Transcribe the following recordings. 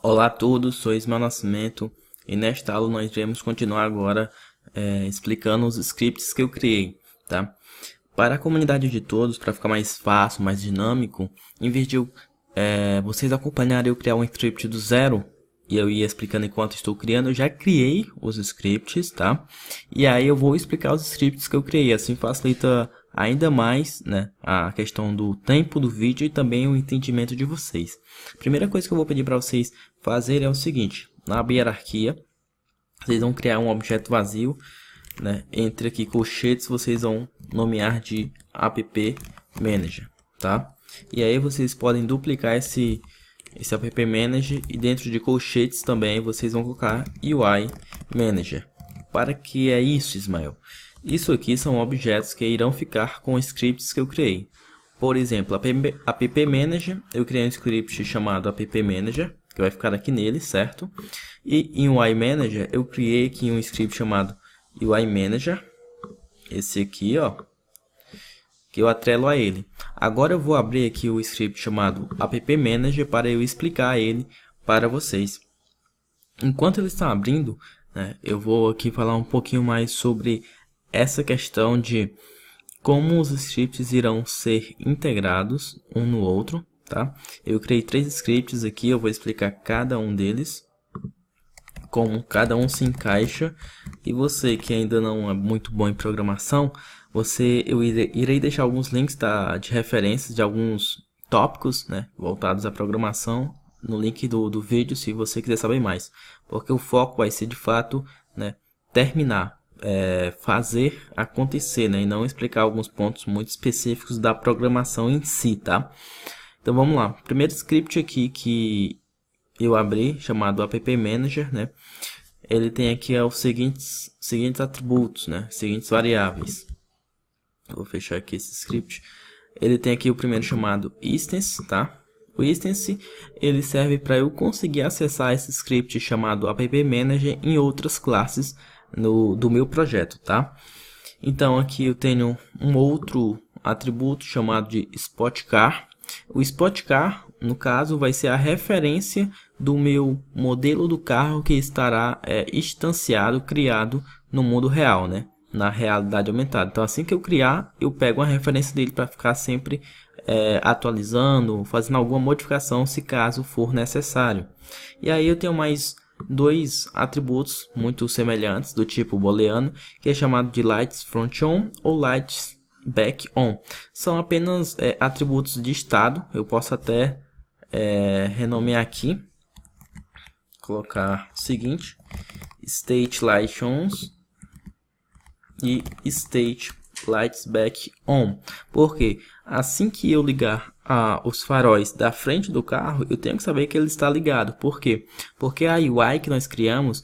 Olá a todos, sou Ismael Nascimento e nesta aula nós iremos continuar agora explicando os scripts que eu criei, tá? Para a comunidade de todos, para ficar mais fácil, mais dinâmico, em vez de vocês acompanharem eu criar um script do zero e eu ia explicando enquanto estou criando, eu já criei os scripts, tá? E aí eu vou explicar os scripts que eu criei, assim facilita ainda mais, né, a questão do tempo do vídeo e também o entendimento de vocês. Primeira coisa que eu vou pedir para vocês fazerem é o seguinte: na hierarquia, vocês vão criar um objeto vazio, né, entre aqui colchetes, vocês vão nomear de app manager, tá? E aí vocês podem duplicar esse app manager e dentro de colchetes também vocês vão colocar UI manager. Para que é isso, Ismael? Isso aqui são objetos que irão ficar com scripts que eu criei. Por exemplo, app manager, eu criei um script chamado app manager, que vai ficar aqui nele, certo? E em UI manager, eu criei aqui um script chamado UI manager, esse aqui, ó, que eu atrelo a ele. Agora eu vou abrir aqui o script chamado app manager para eu explicar ele para vocês. Enquanto ele está abrindo, né, eu vou aqui falar um pouquinho mais sobre essa questão de como os scripts irão ser integrados um no outro, tá? Eu criei 3 scripts aqui, eu vou explicar cada um deles, como cada um se encaixa. E você que ainda não é muito bom em programação, eu irei deixar alguns links de referências de alguns tópicos, né, voltados à programação no link do vídeo, se você quiser saber mais, porque o foco vai ser de fato, né, terminar, fazer acontecer, né, e não explicar alguns pontos muito específicos da programação em si, tá? Então vamos lá. Primeiro script aqui que eu abri, chamado app manager, né? Ele tem aqui os seguintes atributos, né? Seguintes variáveis. Eu vou fechar aqui esse script. Ele tem aqui o primeiro chamado instance, tá? O instance, ele serve para eu conseguir acessar esse script chamado app manager em outras classes do meu projeto, tá? Então aqui eu tenho um outro atributo chamado de spotcar. O spotcar, no caso, vai ser a referência do meu modelo do carro que estará instanciado, criado no mundo real, né? Na realidade aumentada. Então assim que eu criar, eu pego uma referência dele para ficar sempre atualizando, fazendo alguma modificação se caso for necessário. E aí eu tenho mais 2 atributos muito semelhantes do tipo booleano, que é chamado de lights front on ou lights back on. São apenas atributos de estado. Eu posso até renomear aqui, colocar o seguinte: state lights on e state lights back on. Porque assim que eu ligar os faróis da frente do carro, eu tenho que saber que ele está ligado. Por quê? Porque a UI que nós criamos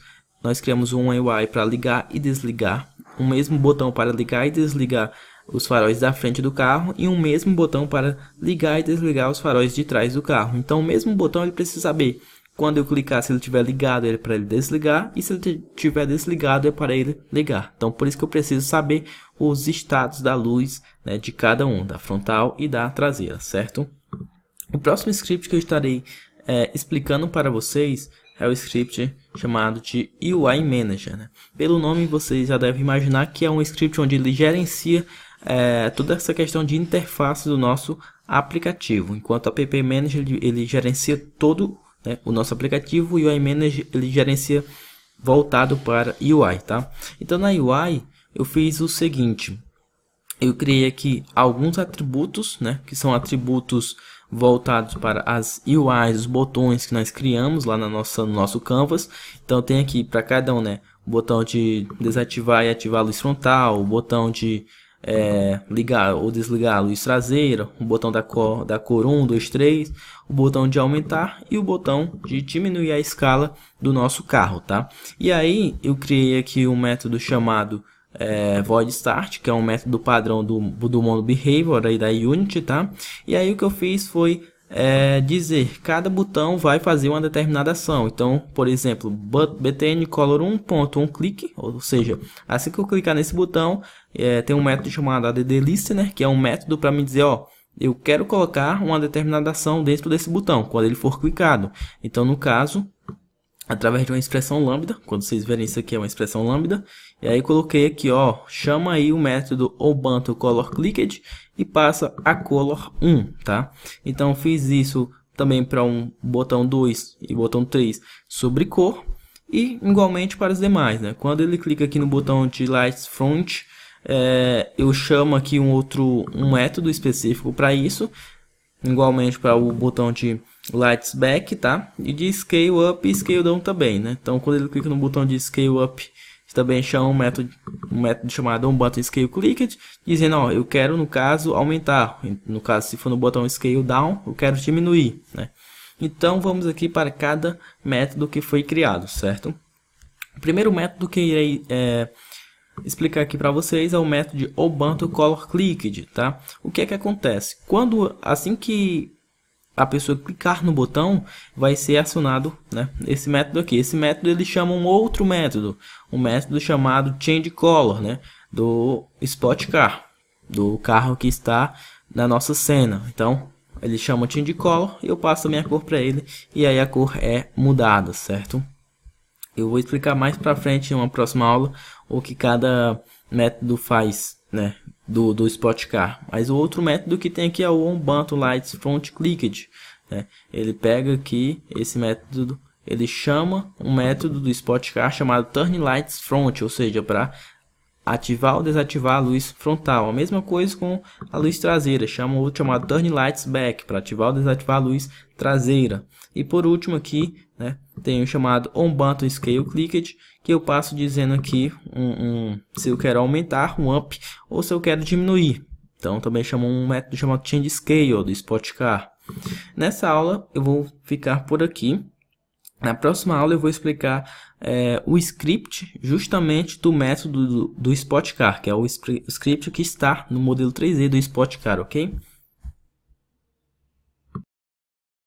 uma UI para ligar e desligar, o mesmo botão para ligar e desligar os faróis da frente do carro e um mesmo botão para ligar e desligar os faróis de trás do carro. Então o mesmo botão ele precisa saber quando eu clicar, se ele estiver ligado é para ele desligar, e se ele estiver desligado é para ele ligar. Então por isso que eu preciso saber os estados da luz, né, de cada um, da frontal e da traseira, certo? O próximo script que eu estarei explicando para vocês é o script chamado de UI Manager, né? Pelo nome vocês já devem imaginar que é um script onde ele gerencia toda essa questão de interface do nosso aplicativo, enquanto o App Manager ele gerencia todo, né, o nosso aplicativo, e o UI Manager ele gerencia voltado para UI, tá? Então na UI eu fiz o seguinte: eu criei aqui alguns atributos, né, que são atributos voltados para as UIs, os botões que nós criamos lá no nosso canvas. Então tem aqui para cada um, né, o botão de desativar e ativar a luz frontal, o botão de ligar ou desligar a luz traseira, o botão da cor 1, 2, 3, o botão de aumentar e o botão de diminuir a escala do nosso carro, tá? E aí eu criei aqui um método chamado void start, que é um método padrão do Mono Behavior aí da Unity, tá? E aí o que eu fiz foi dizer cada botão vai fazer uma determinada ação. Então, por exemplo, btn color 1.onClick, ou seja, assim que eu clicar nesse botão, tem um método chamado addListener, que é um método para me dizer, ó, eu quero colocar uma determinada ação dentro desse botão, quando ele for clicado. Então, no caso, através de uma expressão lambda, quando vocês verem isso aqui é uma expressão lambda, e aí coloquei aqui, ó, chama aí o método Ubuntu Color Clicked e passa a color 1, tá? Então fiz isso também para um botão 2 e botão 3 sobre cor e igualmente para os demais, né? Quando ele clica aqui no botão de Lights Front, eu chamo aqui um método específico para isso, igualmente para o botão de Lights Back, tá? E de Scale Up e Scale Down também, né? Então, quando ele clica no botão de Scale Up, também chama um método chamado Ubuntu Scale Clicked, dizendo, ó, eu quero, no caso, aumentar. No caso, se for no botão Scale Down, eu quero diminuir, né? Então, vamos aqui para cada método que foi criado, certo? O primeiro método que irei explicar aqui para vocês é o método de Ubuntu Color Clicked, tá? O que é que acontece? Assim que a pessoa clicar no botão, vai ser acionado, né, esse método aqui. Esse método ele chama um outro método, um método chamado Change Color, né, do Spot Car, do carro que está na nossa cena. Então, ele chama Change Color e eu passo a minha cor para ele e aí a cor é mudada, certo? Eu vou explicar mais para frente em uma próxima aula o que cada método faz, né, do Spot Car. Mas o outro método que tem aqui é o Ubuntu Lights Front Clicked, né? Ele pega aqui esse método, ele chama um método do Spot Car chamado Turn Lights Front, ou seja, para ativar ou desativar a luz frontal. A mesma coisa com a luz traseira, chama outro chamado Turn Lights Back, para ativar ou desativar a luz traseira. E por último aqui, né, tem o chamado Ubuntu Scale Clicked, que eu passo dizendo aqui se eu quero aumentar um up ou se eu quero diminuir. Então também chamo um método chamado Change Scale do Spot Car. Nessa aula eu vou ficar por aqui. Na próxima aula eu vou explicar o script justamente do método do Spot Car, que é o script que está no modelo 3D do Spot Car, ok?